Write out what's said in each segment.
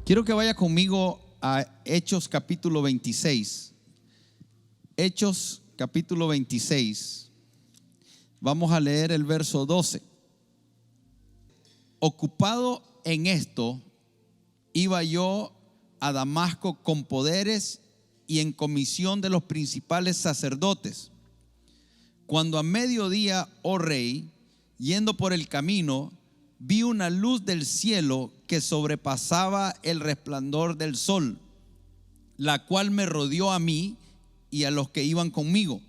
Quiero que vaya conmigo a Hechos capítulo 26. Hechos capítulo 26. Vamos a leer el verso 12. Ocupado en esto, iba yo a Damasco con poderes y en comisión de los principales sacerdotes. Cuando a mediodía, oh rey, yendo por el camino, vi una luz del cielo que sobrepasaba el resplandor del sol, la cual me rodeó a mí y a los que iban conmigo.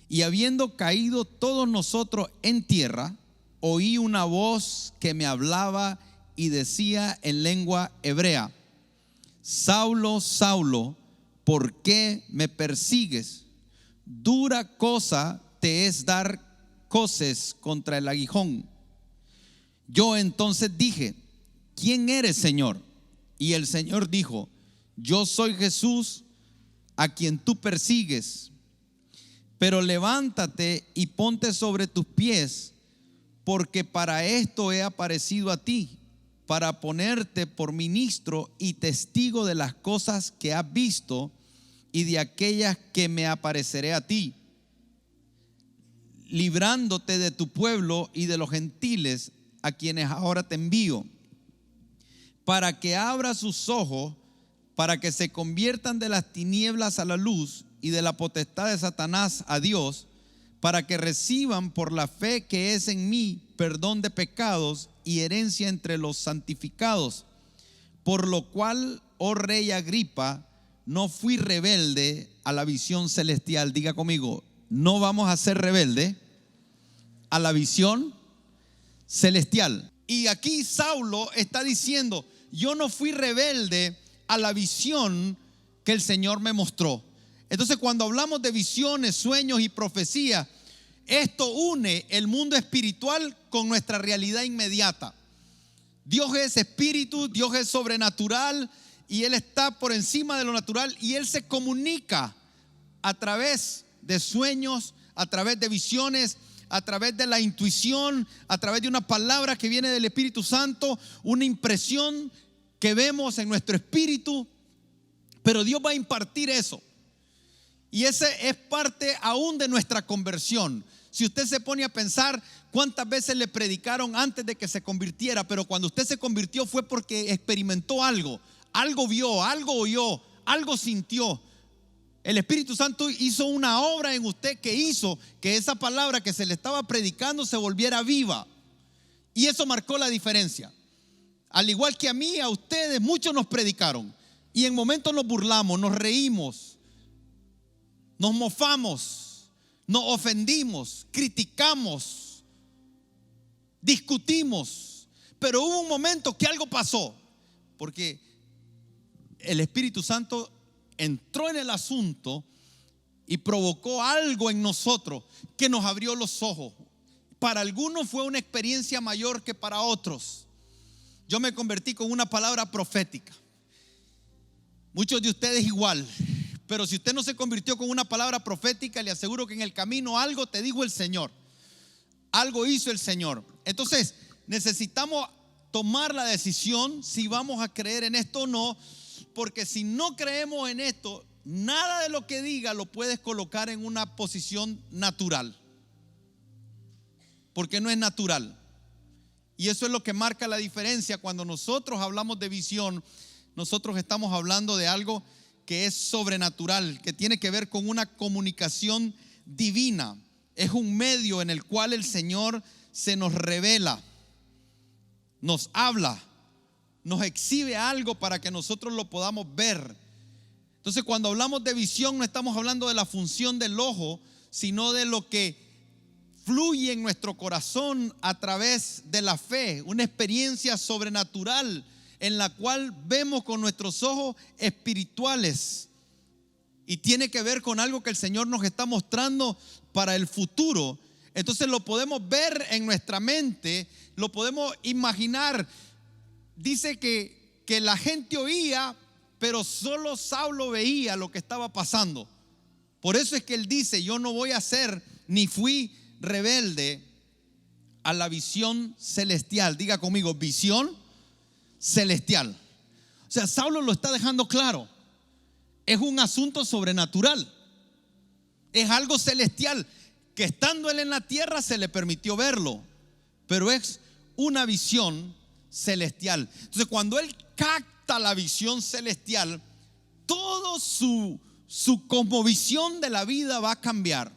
Y habiendo caído todos nosotros en tierra, oí una voz que me hablaba y decía en lengua hebrea: Saulo, Saulo, ¿por qué me persigues? Dura cosa te es dar coces contra el aguijón. Yo entonces dije: ¿quién eres, Señor? Y el Señor dijo: yo soy Jesús, a quien tú persigues. Pero levántate y ponte sobre tus pies, porque para esto he aparecido a ti, para ponerte por ministro y testigo de las cosas que has visto y de aquellas que me apareceré a ti, librándote de tu pueblo y de los gentiles a quienes ahora te envío, para que abra sus ojos, para que se conviertan de las tinieblas a la luz y de la potestad de Satanás a Dios, para que reciban por la fe que es en mí perdón de pecados y herencia entre los santificados. Por lo cual, oh rey Agripa, no fui rebelde a la visión celestial. Diga conmigo: no vamos a ser rebelde a la visión celestial. Y aquí Saulo está diciendo: yo no fui rebelde a la visión que el Señor me mostró. Entonces, cuando hablamos de visiones, sueños y profecía, esto une el mundo espiritual con nuestra realidad inmediata. Dios es espíritu, Dios es sobrenatural y Él está por encima de lo natural, y Él se comunica a través de sueños, a través de visiones, a través de la intuición, a través de una palabra que viene del Espíritu Santo, una impresión que vemos en nuestro espíritu. Pero Dios va a impartir eso, y ese es parte aún de nuestra conversión. Si usted se pone a pensar cuántas veces le predicaron antes de que se convirtiera, pero cuando usted se convirtió fue porque experimentó algo, algo vio, algo oyó, algo sintió. El Espíritu Santo hizo una obra en usted que hizo que esa palabra que se le estaba predicando se volviera viva, y eso marcó la diferencia. Al igual que a mí, a ustedes, muchos nos predicaron y en momentos nos burlamos, nos reímos, nos mofamos, nos ofendimos, criticamos, discutimos, pero hubo un momento que algo pasó, porque el Espíritu Santo entró en el asunto y provocó algo en nosotros que nos abrió los ojos. Para algunos fue una experiencia mayor que para otros. Yo me convertí con una palabra profética. Muchos de ustedes igual. Pero si usted no se convirtió con una palabra profética, le aseguro que en el camino algo te dijo el Señor, algo hizo el Señor. Entonces necesitamos tomar la decisión si vamos a creer en esto o no, porque si no creemos en esto, nada de lo que diga lo puedes colocar en una posición natural, porque no es natural. Y eso es lo que marca la diferencia. Cuando nosotros hablamos de visión, nosotros estamos hablando de algo que es sobrenatural, que tiene que ver con una comunicación divina. Es un medio en el cual el Señor se nos revela, nos habla, nos exhibe algo para que nosotros lo podamos ver. Entonces, cuando hablamos de visión, no estamos hablando de la función del ojo, sino de lo que fluye en nuestro corazón a través de la fe, una experiencia sobrenatural en la cual vemos con nuestros ojos espirituales, y tiene que ver con algo que el Señor nos está mostrando para el futuro. Entonces lo podemos ver en nuestra mente, lo podemos imaginar. Dice que la gente oía, pero solo Saulo veía lo que estaba pasando. Por eso es que él dice: yo no voy a ser ni fui rebelde a la visión celestial. Diga conmigo: visión celestial. O sea, Saulo lo está dejando claro. Es un asunto sobrenatural. Es algo celestial que estando él en la tierra se le permitió verlo, pero es una visión celestial. Entonces, cuando él capta la visión celestial, toda su cosmovisión de la vida va a cambiar.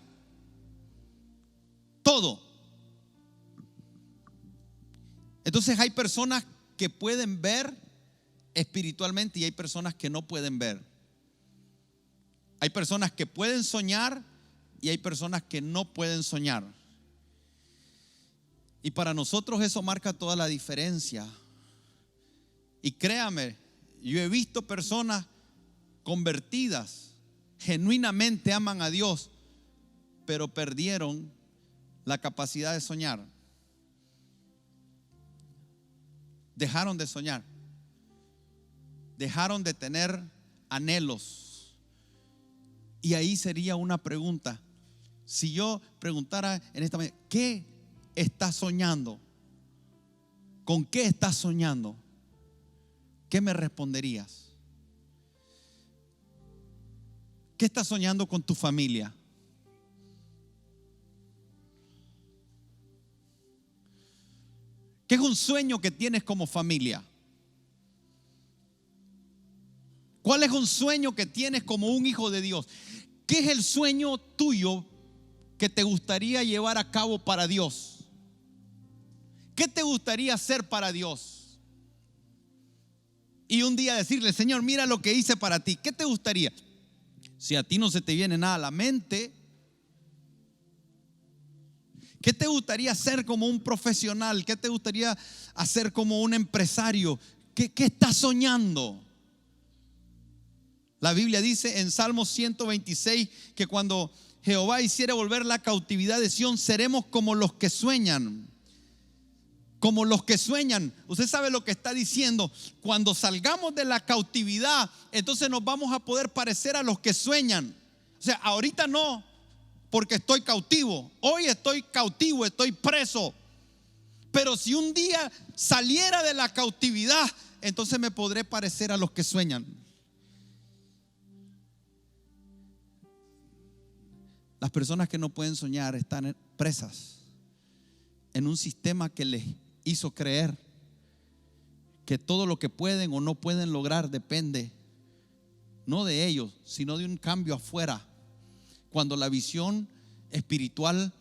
Todo. Entonces hay personas que pueden ver espiritualmente y hay personas que no pueden ver. Hay personas que pueden soñar y hay personas que no pueden soñar. Y para nosotros eso marca toda la diferencia. Y créame, yo he visto personas convertidas, genuinamente aman a Dios, pero perdieron la capacidad de soñar. Dejaron de soñar. Dejaron de tener anhelos. Y ahí sería una pregunta. Si yo preguntara en esta mañana, ¿qué estás soñando? ¿Con qué estás soñando? ¿Qué me responderías? ¿Qué estás soñando con tu familia? ¿Qué es un sueño que tienes como familia? ¿Cuál es un sueño que tienes como un hijo de Dios? ¿Qué es el sueño tuyo que te gustaría llevar a cabo para Dios? ¿Qué te gustaría hacer para Dios? Y un día decirle, Señor, mira lo que hice para ti. ¿Qué te gustaría? Si a ti no se te viene nada a la mente, ¿qué te gustaría hacer como un profesional? ¿Qué te gustaría hacer como un empresario? ¿Qué estás soñando? La Biblia dice en Salmos 126 que cuando Jehová hiciere volver la cautividad de Sión, seremos como los que sueñan. Como los que sueñan. Usted sabe lo que está diciendo. Cuando salgamos de la cautividad, entonces nos vamos a poder parecer a los que sueñan. O sea, ahorita no, porque estoy cautivo. Hoy estoy cautivo, estoy preso. Pero si un día saliera de la cautividad, entonces me podré parecer a los que sueñan. Las personas que no pueden soñar están presas en un sistema que les hizo creer que todo lo que pueden o no pueden lograr depende no de ellos, sino de un cambio afuera. Cuando la visión espiritual,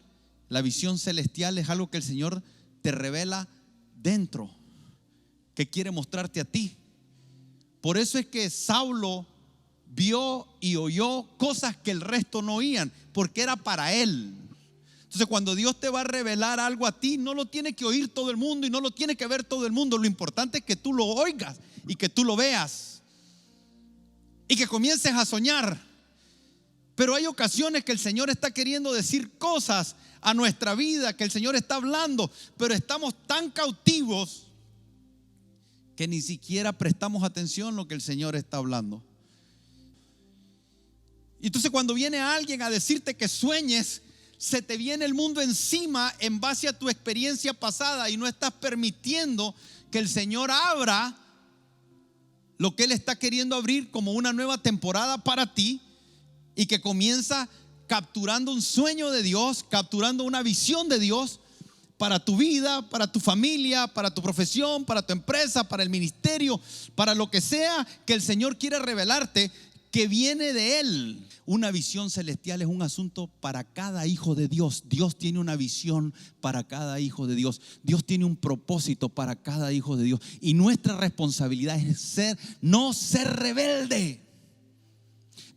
la visión celestial es algo que el Señor te revela dentro, que quiere mostrarte a ti. Por eso es que Saulo vio y oyó cosas que el resto no oían, porque era para él. Entonces, cuando Dios te va a revelar algo a ti, no lo tiene que oír todo el mundo y no lo tiene que ver todo el mundo. Lo importante es que tú lo oigas y que tú lo veas y que comiences a soñar. Pero hay ocasiones que el Señor está queriendo decir cosas a nuestra vida, que el Señor está hablando, pero estamos tan cautivos que ni siquiera prestamos atención a lo que el Señor está hablando. Y entonces cuando viene alguien a decirte que sueñes, se te viene el mundo encima en base a tu experiencia pasada y no estás permitiendo que el Señor abra lo que Él está queriendo abrir como una nueva temporada para ti, y que comienza capturando un sueño de Dios, capturando una visión de Dios para tu vida, para tu familia, para tu profesión, para tu empresa, para el ministerio, para lo que sea que el Señor quiere revelarte, que viene de Él. Una visión celestial es un asunto para cada hijo de Dios. Dios tiene una visión para cada hijo de Dios. Dios tiene un propósito para cada hijo de Dios. Y nuestra responsabilidad es no ser rebelde.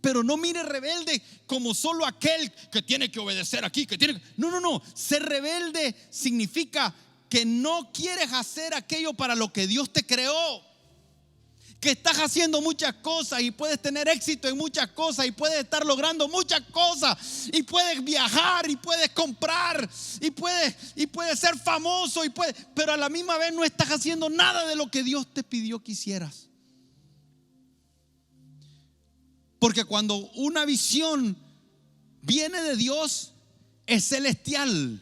Pero no mire rebelde como solo aquel que tiene que obedecer aquí, que tiene. No. Ser rebelde significa que no quieres hacer aquello para lo que Dios te creó. Que estás haciendo muchas cosas y puedes tener éxito en muchas cosas y puedes estar logrando muchas cosas y puedes viajar y puedes comprar y puedes ser famoso pero a la misma vez no estás haciendo nada de lo que Dios te pidió que hicieras. Porque cuando una visión viene de Dios, es celestial.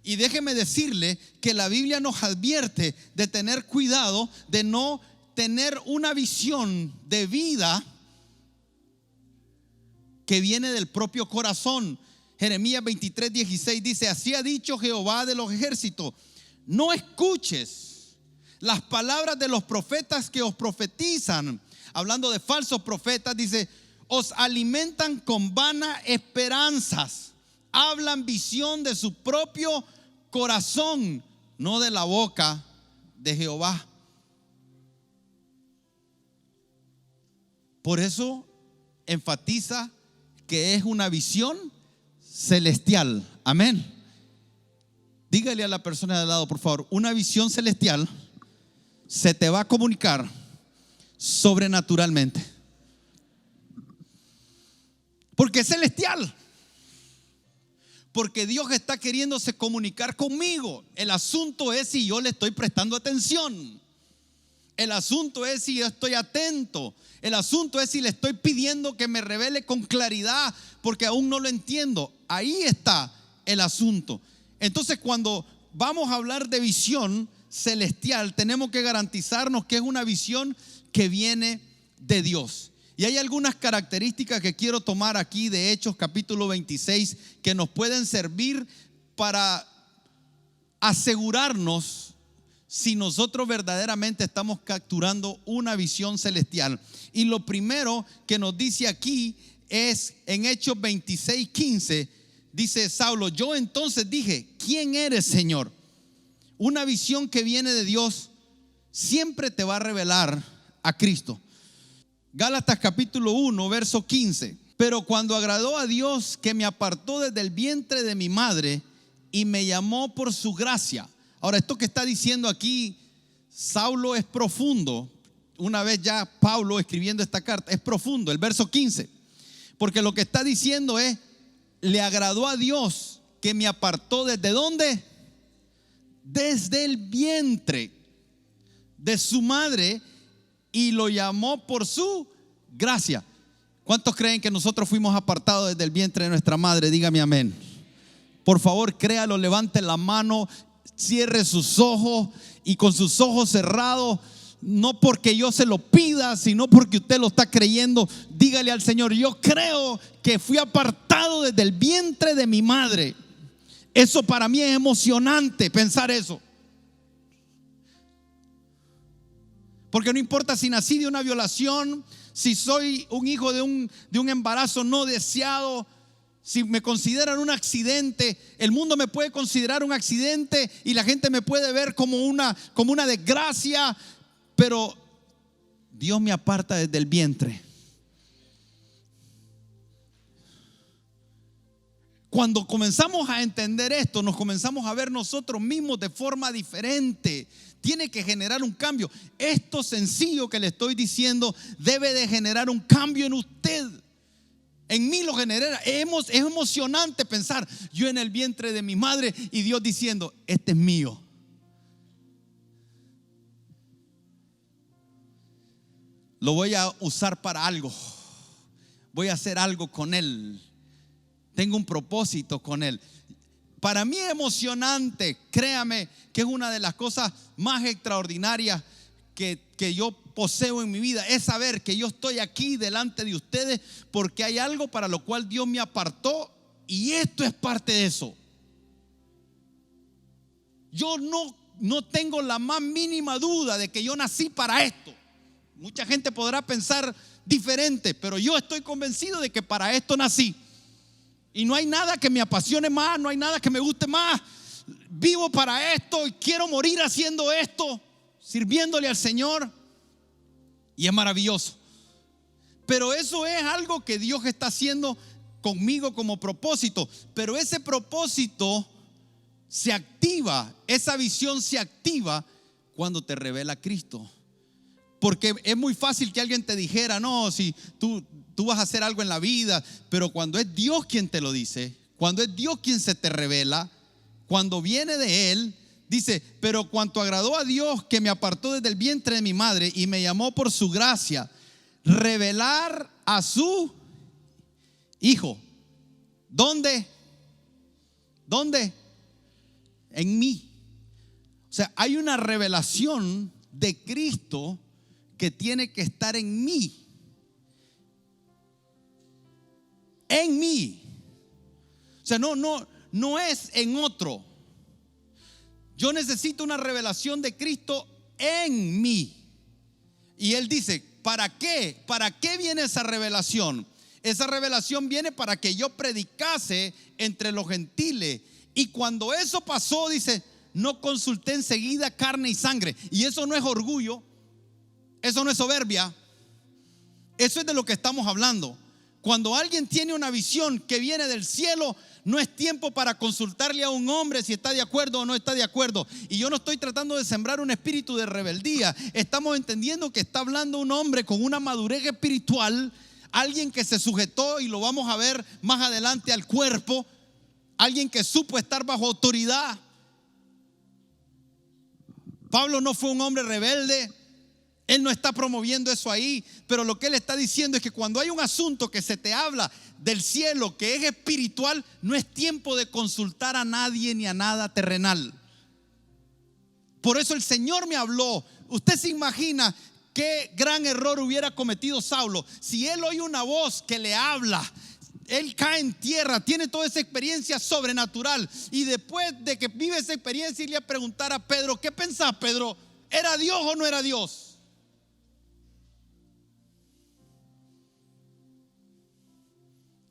Y déjeme decirle que la Biblia nos advierte de tener cuidado de no tener una visión de vida que viene del propio corazón. Jeremías 23:16 dice: así ha dicho Jehová de los ejércitos, no escuches las palabras de los profetas que os profetizan. Hablando de falsos profetas, dice: os alimentan con vanas esperanzas, hablan visión de su propio corazón, no de la boca de Jehová. Por eso enfatiza que es una visión celestial. Amén. Dígale a la persona de al lado, por favor: una visión celestial se te va a comunicar sobrenaturalmente, porque es celestial, porque Dios está queriéndose comunicar conmigo. El asunto es si yo le estoy prestando atención. El asunto es si yo estoy atento. El asunto es si le estoy pidiendo que me revele con claridad, porque aún no lo entiendo. Ahí está el asunto. Entonces, cuando vamos a hablar de visión celestial, tenemos que garantizarnos que es una visión que viene de Dios. Y hay algunas características que quiero tomar aquí de Hechos capítulo 26 que nos pueden servir para asegurarnos si nosotros verdaderamente estamos capturando una visión celestial. Y lo primero que nos dice aquí es en Hechos 26:15, dice Saulo: yo entonces dije, ¿quién eres, Señor? Una visión que viene de Dios siempre te va a revelar a Cristo. Gálatas capítulo 1 verso 15: pero cuando agradó a Dios, que me apartó desde el vientre de mi madre y me llamó por su gracia. Ahora, esto que está diciendo aquí Saulo es profundo. Una vez ya Pablo escribiendo esta carta, es profundo el verso 15, porque lo que está diciendo es: le agradó a Dios que me apartó ¿desde dónde? Desde el vientre de su madre y lo llamó por su gracia. ¿Cuántos creen que nosotros fuimos apartados desde el vientre de nuestra madre? Dígame amén. Por favor, créalo, levante la mano, cierre sus ojos y con sus ojos cerrados, no porque yo se lo pida, sino porque usted lo está creyendo, dígale al Señor: yo creo que fui apartado desde el vientre de mi madre. Eso para mí es emocionante pensar eso, porque no importa si nací de una violación, si soy un hijo de un embarazo no deseado, si me consideran un accidente. El mundo me puede considerar un accidente y la gente me puede ver como una desgracia, pero Dios me aparta desde el vientre. Cuando comenzamos a entender esto, nos comenzamos a ver nosotros mismos de forma diferente. Tiene que generar un cambio. Esto sencillo que le estoy diciendo debe de generar un cambio en usted. En mí lo genera. Es emocionante pensar yo en el vientre de mi madre y Dios diciendo: este es mío. Lo voy a usar para algo. Voy a hacer algo con él. Tengo un propósito con él. Para mí es emocionante. Créame que es una de las cosas más extraordinarias que yo poseo en mi vida, es saber que yo estoy aquí delante de ustedes porque hay algo para lo cual Dios me apartó, y esto es parte de eso. Yo no tengo la más mínima duda de que yo nací para esto. Mucha gente podrá pensar diferente, pero yo estoy convencido de que para esto nací. Y no hay nada que me apasione más, no hay nada que me guste más. Vivo para esto y quiero morir haciendo esto, sirviéndole al Señor. Y es maravilloso. Pero eso es algo que Dios está haciendo conmigo como propósito. Pero ese propósito se activa, esa visión se activa cuando te revela Cristo. Porque es muy fácil que alguien te dijera: no, si tú vas a hacer algo en la vida. Pero cuando es Dios quien te lo dice, cuando es Dios quien se te revela, cuando viene de Él, dice: pero cuanto agradó a Dios, que me apartó desde el vientre de mi madre y me llamó por su gracia, revelar a su Hijo. ¿Dónde? En mí. O sea, hay una revelación de Cristo que tiene que estar en mí. En mí. O sea, no es en otro. Yo necesito una revelación de Cristo en mí. Y él dice, ¿para qué? ¿Para qué viene esa revelación? Esa revelación viene para que yo predicase entre los gentiles. Y cuando eso pasó, dice, no consulté enseguida carne y sangre. Y eso no es orgullo, eso no es soberbia, eso es de lo que estamos hablando. Cuando alguien tiene una visión que viene del cielo, no es tiempo para consultarle a un hombre si está de acuerdo o no está de acuerdo. Y yo no estoy tratando de sembrar un espíritu de rebeldía. Estamos entendiendo que está hablando un hombre con una madurez espiritual, alguien que se sujetó, y lo vamos a ver más adelante, al cuerpo, alguien que supo estar bajo autoridad. Pablo no fue un hombre rebelde. Él no está promoviendo eso ahí, pero lo que él está diciendo es que cuando hay un asunto que se te habla del cielo, que es espiritual, no es tiempo de consultar a nadie ni a nada terrenal. Por eso el Señor me habló. Usted se imagina qué gran error hubiera cometido Saulo si él oye una voz que le habla. Él cae en tierra, tiene toda esa experiencia sobrenatural, y después de que vive esa experiencia, irle a preguntar a Pedro, ¿qué pensás, Pedro? ¿Era Dios o no era Dios?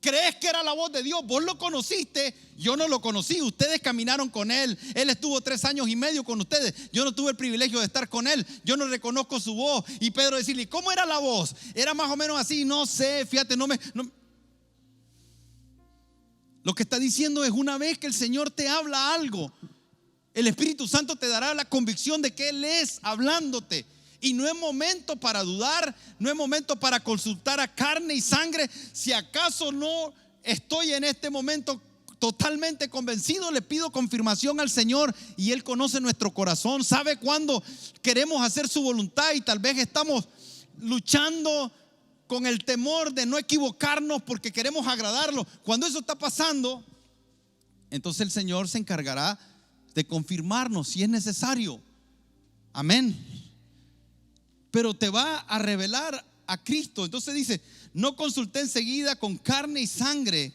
¿Crees que era la voz de Dios? Vos lo conociste, yo no lo conocí. Ustedes caminaron con él, él estuvo 3 años y medio con ustedes. Yo no tuve el privilegio de estar con él, yo no reconozco su voz. Y Pedro decirle, ¿cómo era la voz? Era más o menos así, no sé, fíjate, no. Lo que está diciendo es, una vez que el Señor te habla algo, el Espíritu Santo te dará la convicción de que Él es hablándote. Y no es momento para dudar, no es momento para consultar a carne y sangre. Si acaso no estoy en este momento totalmente convencido, le pido confirmación al Señor, y Él conoce nuestro corazón, sabe cuándo queremos hacer su voluntad, y tal vez estamos luchando con el temor de no equivocarnos porque queremos agradarlo. Cuando eso está pasando, entonces el Señor se encargará de confirmarnos si es necesario. Amén. Pero te va a revelar a Cristo. Entonces dice, no consulté enseguida con carne y sangre,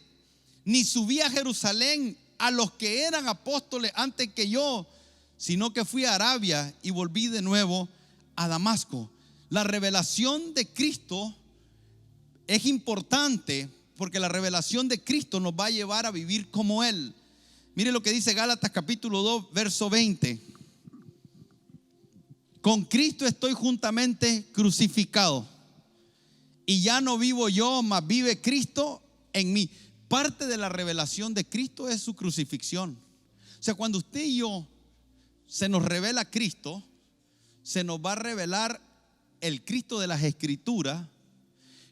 ni subí a Jerusalén a los que eran apóstoles antes que yo, sino que fui a Arabia y volví de nuevo a Damasco. La revelación de Cristo es importante porque la revelación de Cristo nos va a llevar a vivir como Él. Mire lo que dice Gálatas capítulo 2, verso 20. Con Cristo estoy juntamente crucificado, y ya no vivo yo, mas vive Cristo en mí. Parte de la revelación de Cristo es su crucifixión. O sea, cuando usted y yo se nos revela Cristo, se nos va a revelar el Cristo de las Escrituras,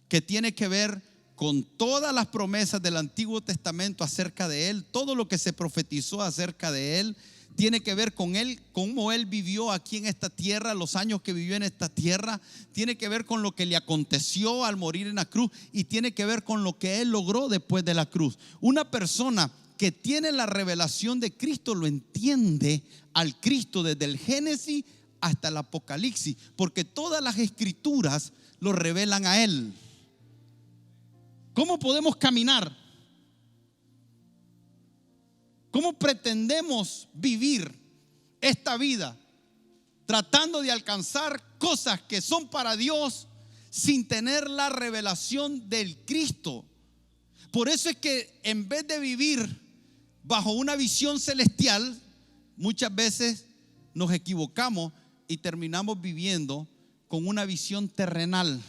que tiene que ver con todas las promesas del Antiguo Testamento acerca de Él. Todo lo que se profetizó acerca de Él tiene que ver con Él, cómo Él vivió aquí en esta tierra, los años que vivió en esta tierra. Tiene que ver con lo que le aconteció al morir en la cruz, y tiene que ver con lo que Él logró después de la cruz. Una persona que tiene la revelación de Cristo lo entiende al Cristo desde el Génesis hasta el Apocalipsis, porque todas las Escrituras lo revelan a Él. ¿Cómo podemos caminar? ¿Cómo pretendemos vivir esta vida tratando de alcanzar cosas que son para Dios sin tener la revelación del Cristo? Por eso es que en vez de vivir bajo una visión celestial, muchas veces nos equivocamos y terminamos viviendo con una visión terrenal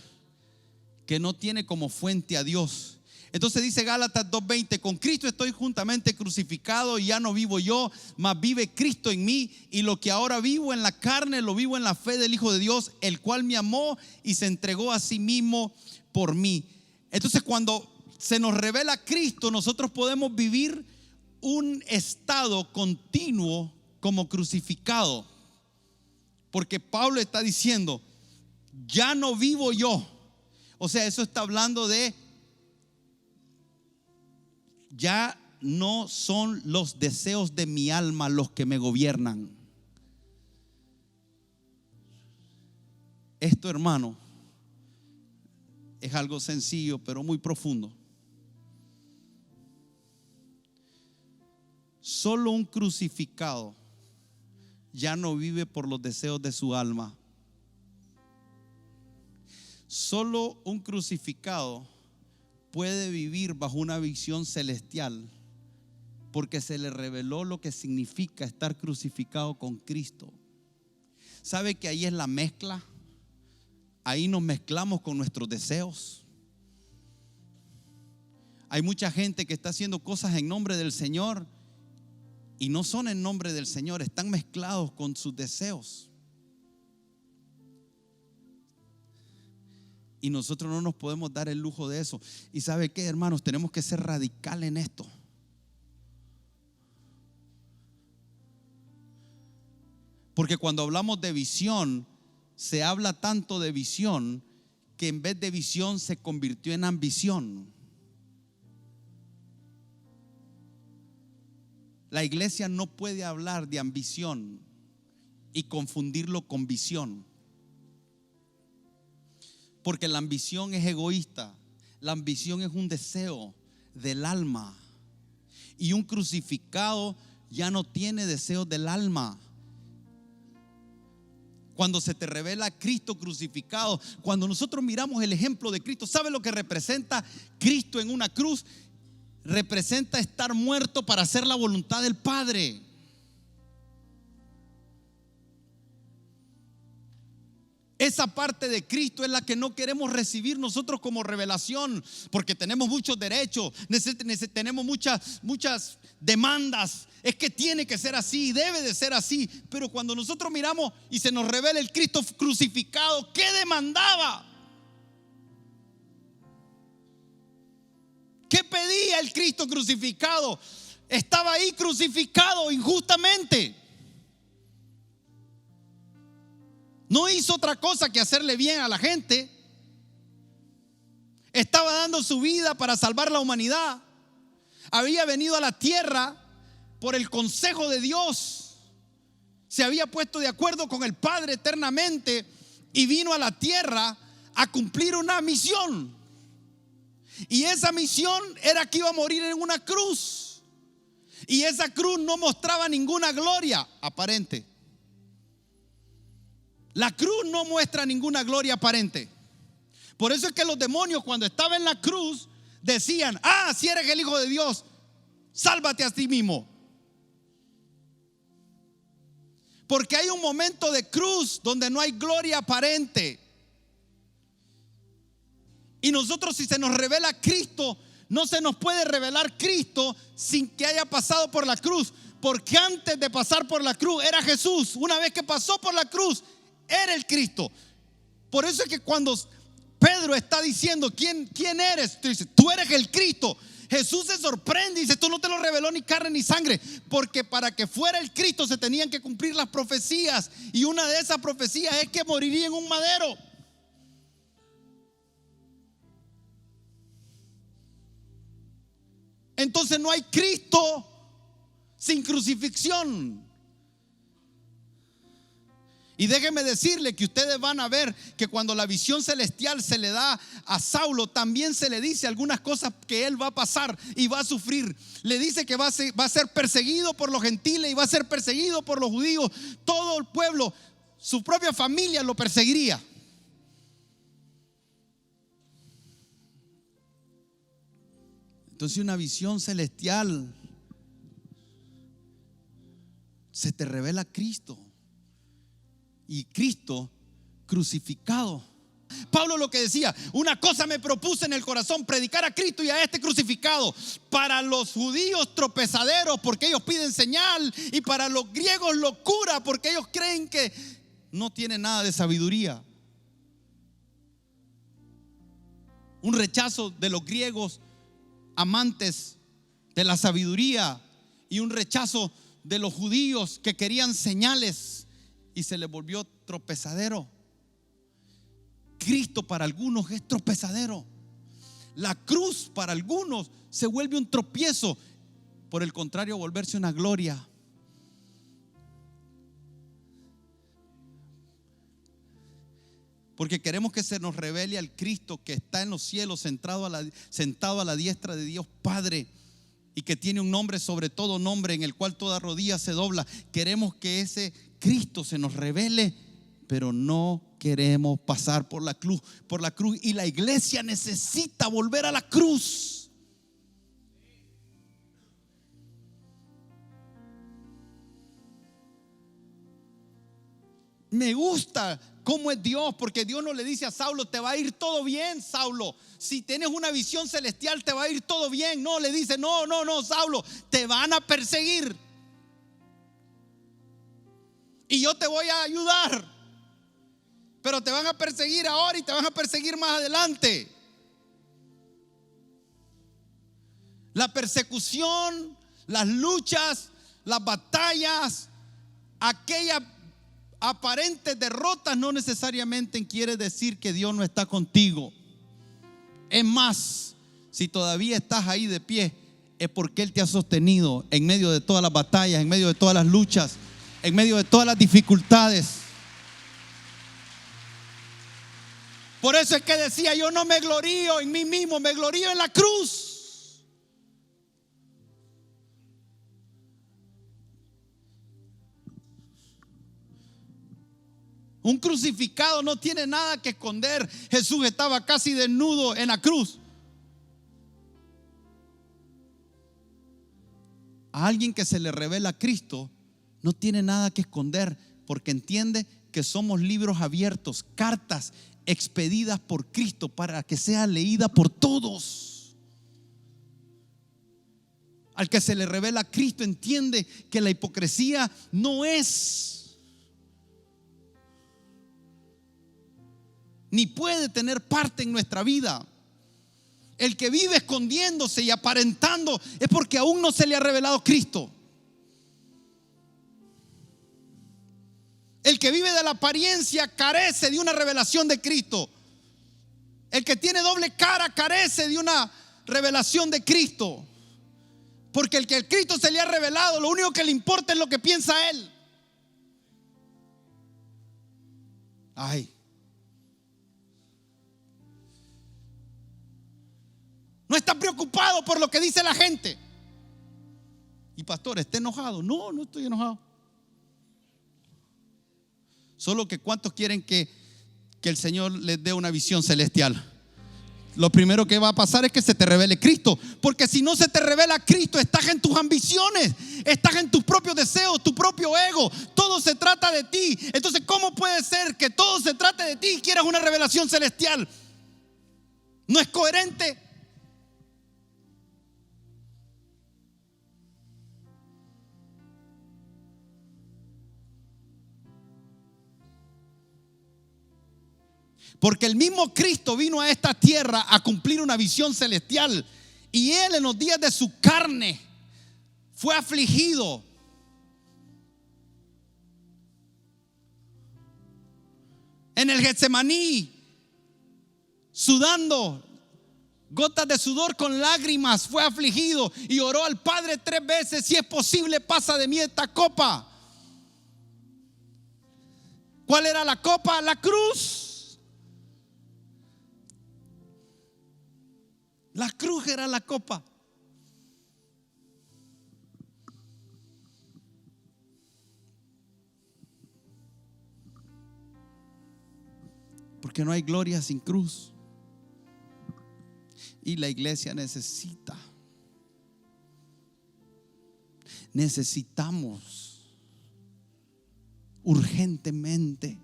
que no tiene como fuente a Dios. Entonces dice Gálatas 2:20, con Cristo estoy juntamente crucificado, y ya no vivo yo, mas vive Cristo en mí, y lo que ahora vivo en la carne lo vivo en la fe del Hijo de Dios, el cual me amó y se entregó a sí mismo por mí. Entonces, cuando se nos revela Cristo, nosotros podemos vivir un estado continuo como crucificado, porque Pablo está diciendo, ya no vivo yo. O sea, eso está hablando de ya no son los deseos de mi alma los que me gobiernan. Esto, hermano, es algo sencillo pero muy profundo. Solo un crucificado ya no vive por los deseos de su alma. Solo un crucificado puede vivir bajo una visión celestial, porque se le reveló lo que significa estar crucificado con Cristo. ¿Sabe que ahí es la mezcla? Ahí nos mezclamos con nuestros deseos. Hay mucha gente que está haciendo cosas en nombre del Señor y no son en nombre del Señor, están mezclados con sus deseos. Y nosotros no nos podemos dar el lujo de eso. ¿Y sabe qué, hermanos? Tenemos que ser radicales en esto. Porque cuando hablamos de visión, se habla tanto de visión que en vez de visión se convirtió en ambición. La iglesia no puede hablar de ambición y confundirlo con visión, porque la ambición es egoísta. La ambición es un deseo del alma, y un crucificado ya no tiene deseos del alma. Cuando se te revela Cristo crucificado, cuando nosotros miramos el ejemplo de Cristo, ¿sabe lo que representa Cristo en una cruz? Representa estar muerto para hacer la voluntad del Padre. Esa parte de Cristo es la que no queremos recibir nosotros como revelación, porque tenemos muchos derechos, tenemos muchas demandas. Es que tiene que ser así, debe de ser así. Pero cuando nosotros miramos y se nos revela el Cristo crucificado, ¿qué demandaba? ¿Qué pedía el Cristo crucificado? Estaba ahí crucificado injustamente. No hizo otra cosa que hacerle bien a la gente. Estaba dando su vida para salvar la humanidad. Había venido a la tierra por el consejo de Dios. Se había puesto de acuerdo con el Padre eternamente y vino a la tierra a cumplir una misión. Y esa misión era que iba a morir en una cruz. Y esa cruz no mostraba ninguna gloria aparente. La cruz no muestra ninguna gloria aparente. Por eso es que los demonios, cuando estaban en la cruz, decían: si eres el Hijo de Dios, sálvate a ti mismo. Porque hay un momento de cruz donde no hay gloria aparente. Y nosotros, si se nos revela Cristo, no se nos puede revelar Cristo sin que haya pasado por la cruz. Porque antes de pasar por la cruz era Jesús. Una vez que pasó por la cruz, era el Cristo. Por eso es que cuando Pedro está diciendo: ¿Quién eres? Tú dices: tú eres el Cristo. Jesús se sorprende y dice: esto no te lo reveló ni carne ni sangre. Porque para que fuera el Cristo se tenían que cumplir las profecías. Y una de esas profecías es que moriría en un madero. Entonces no hay Cristo sin crucifixión. Y déjenme decirle que ustedes van a ver que cuando la visión celestial se le da a Saulo, también se le dice algunas cosas que él va a pasar y va a sufrir. Le dice que va a ser perseguido por los gentiles y va a ser perseguido por los judíos. Todo el pueblo, su propia familia lo perseguiría. Entonces una visión celestial, se te revela Cristo. Y Cristo crucificado. Pablo lo que decía: una cosa me propuse en el corazón, predicar a Cristo y a este crucificado. Para los judíos tropezaderos, porque ellos piden señal, y para los griegos locura, porque ellos creen que no tienen nada de sabiduría. Un rechazo de los griegos, amantes de la sabiduría, y un rechazo de los judíos que querían señales, y se les volvió tropezadero. Cristo para algunos es tropezadero. La cruz para algunos se vuelve un tropiezo. Por el contrario, volverse una gloria. Porque queremos que se nos revele al Cristo que está en los cielos, sentado a la diestra de Dios Padre, y que tiene un nombre sobre todo nombre, en el cual toda rodilla se dobla. Queremos que ese Cristo se nos revele, pero no queremos pasar por la cruz. Y la iglesia necesita volver a la cruz. Me gusta cómo es Dios, porque Dios no le dice a Saulo: te va a ir todo bien, Saulo. Si tienes una visión celestial, te va a ir todo bien. No, le dice: no, Saulo, te van a perseguir. Y yo te voy a ayudar. Pero te van a perseguir ahora y te van a perseguir más adelante. La persecución, las luchas, las batallas, aquellas aparentes derrotas no necesariamente quiere decir que Dios no está contigo. Es más, si todavía estás ahí de pie, es porque Él te ha sostenido en medio de todas las batallas, en medio de todas las luchas, en medio de todas las dificultades. Por eso es que decía: yo no me glorío en mí mismo, me glorío en la cruz. Un crucificado no tiene nada que esconder. Jesús estaba casi desnudo en la cruz. A alguien que se le revela a Cristo no tiene nada que esconder, porque entiende que somos libros abiertos, cartas expedidas por Cristo para que sea leída por todos. Al que se le revela a Cristo entiende que la hipocresía no es, ni puede tener parte en nuestra vida. El que vive escondiéndose y aparentando es porque aún no se le ha revelado Cristo. El que vive de la apariencia carece de una revelación de Cristo. El que tiene doble cara carece de una revelación de Cristo. Porque el que el Cristo se le ha revelado, lo único que le importa es lo que piensa él. Ay. No está preocupado por lo que dice la gente. Y pastor, ¿está enojado? No, no estoy enojado. Solo que ¿cuántos quieren que el Señor les dé una visión celestial? Lo primero que va a pasar es que se te revele Cristo. Porque si no se te revela Cristo, estás en tus ambiciones, estás en tus propios deseos, tu propio ego. Todo se trata de ti. Entonces, ¿cómo puede ser que todo se trate de ti y quieras una revelación celestial? ¿No es coherente? Porque el mismo Cristo vino a esta tierra a cumplir una visión celestial. Y Él en los días de su carne fue afligido. En el Getsemaní, sudando gotas de sudor con lágrimas, fue afligido y oró al Padre 3 veces: si es posible, pasa de mí esta copa. ¿Cuál era la copa? La cruz. La cruz era la copa. Porque no hay gloria sin cruz. Y la iglesia necesitamos urgentemente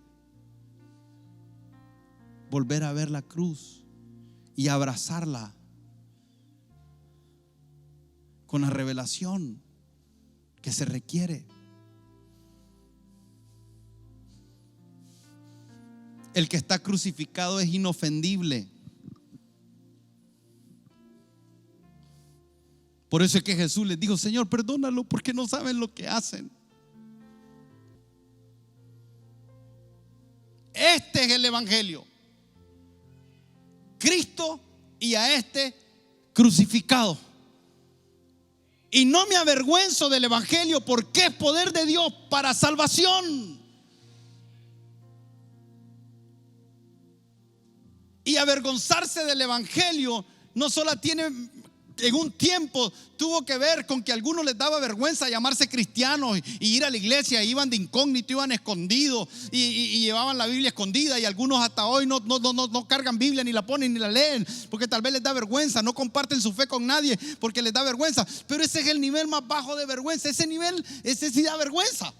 volver a ver la cruz y abrazarla con la revelación que se requiere. El que está crucificado es inofendible. Por eso es que Jesús les dijo: Señor, perdónalo porque no saben lo que hacen. Este es el evangelio. Cristo y a este crucificado. Y no me avergüenzo del evangelio, porque es poder de Dios para salvación. avergonzarse del evangelio no solo tiene, en un tiempo tuvo que ver con que a algunos les daba vergüenza llamarse cristianos y ir a la iglesia. Iban de incógnito, iban escondidos y llevaban la Biblia escondida, y algunos hasta hoy no cargan Biblia, ni la ponen ni la leen, porque tal vez les da vergüenza. No comparten su fe con nadie porque les da vergüenza. Pero ese es el nivel más bajo de vergüenza. Ese sí da vergüenza.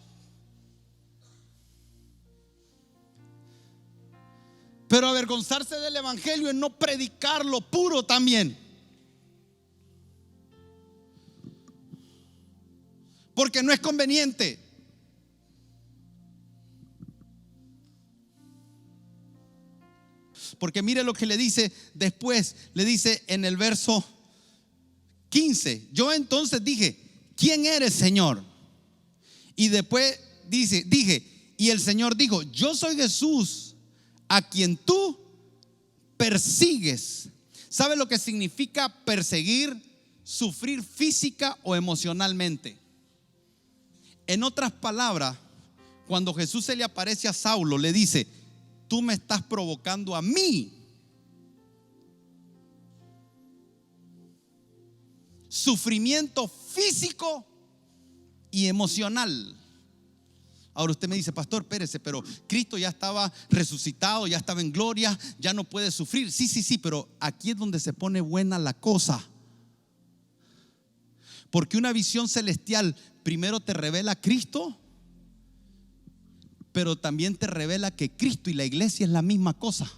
Pero avergonzarse del evangelio es no predicarlo puro también. Porque no es conveniente. Porque mire lo que le dice después. Le dice en el verso 15: yo entonces dije, ¿quién eres, Señor? Y después dije, y el Señor dijo, yo soy Jesús, a quien tú persigues. ¿Sabe lo que significa perseguir? Sufrir física o emocionalmente. En otras palabras, cuando Jesús se le aparece a Saulo, le dice, tú me estás provocando a mí. Sufrimiento físico y emocional. Ahora usted me dice, pastor, espérese, pero Cristo ya estaba resucitado, ya estaba en gloria, ya no puede sufrir. Sí, pero aquí es donde se pone buena la cosa. Porque una visión celestial primero te revela a Cristo, pero también te revela que Cristo y la iglesia es la misma cosa.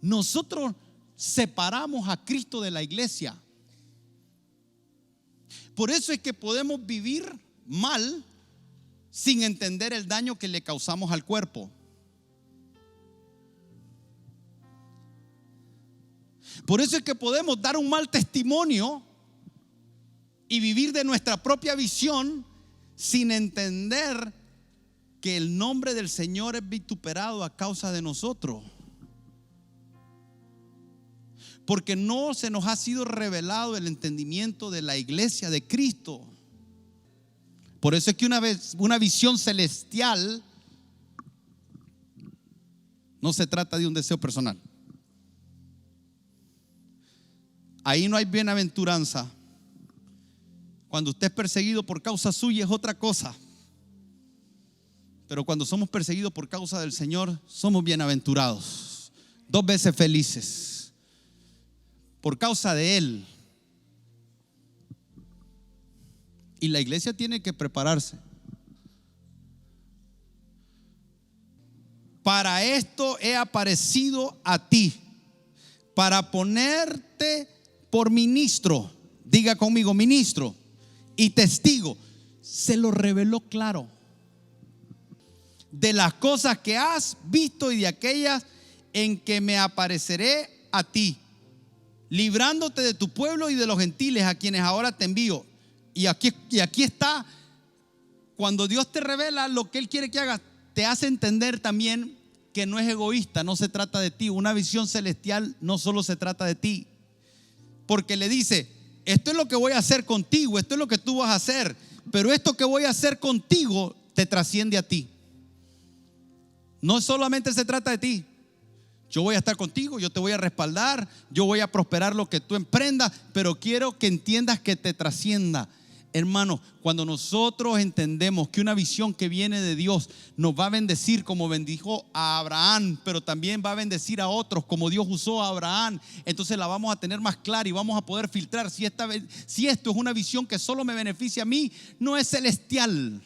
Nosotros separamos a Cristo de la iglesia. Por eso es que podemos vivir mal sin entender el daño que le causamos al cuerpo. Por eso es que podemos dar un mal testimonio y vivir de nuestra propia visión sin entender que el nombre del Señor es vituperado a causa de nosotros. Porque no se nos ha sido revelado el entendimiento de la iglesia de Cristo. Por eso es que una visión celestial no se trata de un deseo personal. Ahí no hay bienaventuranza. Cuando usted es perseguido por causa suya es otra cosa. Pero cuando somos perseguidos por causa del Señor, somos bienaventurados, 2 veces felices, por causa de Él. Y la iglesia tiene que prepararse. Para esto he aparecido a ti, para ponerte por ministro. Diga conmigo, ministro y testigo. Se lo reveló claro de las cosas que has visto y de aquellas en que me apareceré a ti, librándote de tu pueblo y de los gentiles a quienes ahora te envío. Y aquí está, cuando Dios te revela lo que Él quiere que hagas, te hace entender también que no es egoísta, no se trata de ti. Una visión celestial no solo se trata de ti, porque le dice, esto es lo que voy a hacer contigo, esto es lo que tú vas a hacer, pero esto que voy a hacer contigo te trasciende a ti. No solamente se trata de ti. Yo voy a estar contigo, yo te voy a respaldar, yo voy a prosperar lo que tú emprendas, pero quiero que entiendas que te trascienda. Hermano, cuando nosotros entendemos que una visión que viene de Dios nos va a bendecir como bendijo a Abraham, pero también va a bendecir a otros como Dios usó a Abraham, entonces la vamos a tener más clara y vamos a poder filtrar si esto es una visión que solo me beneficia a mí, no es celestial.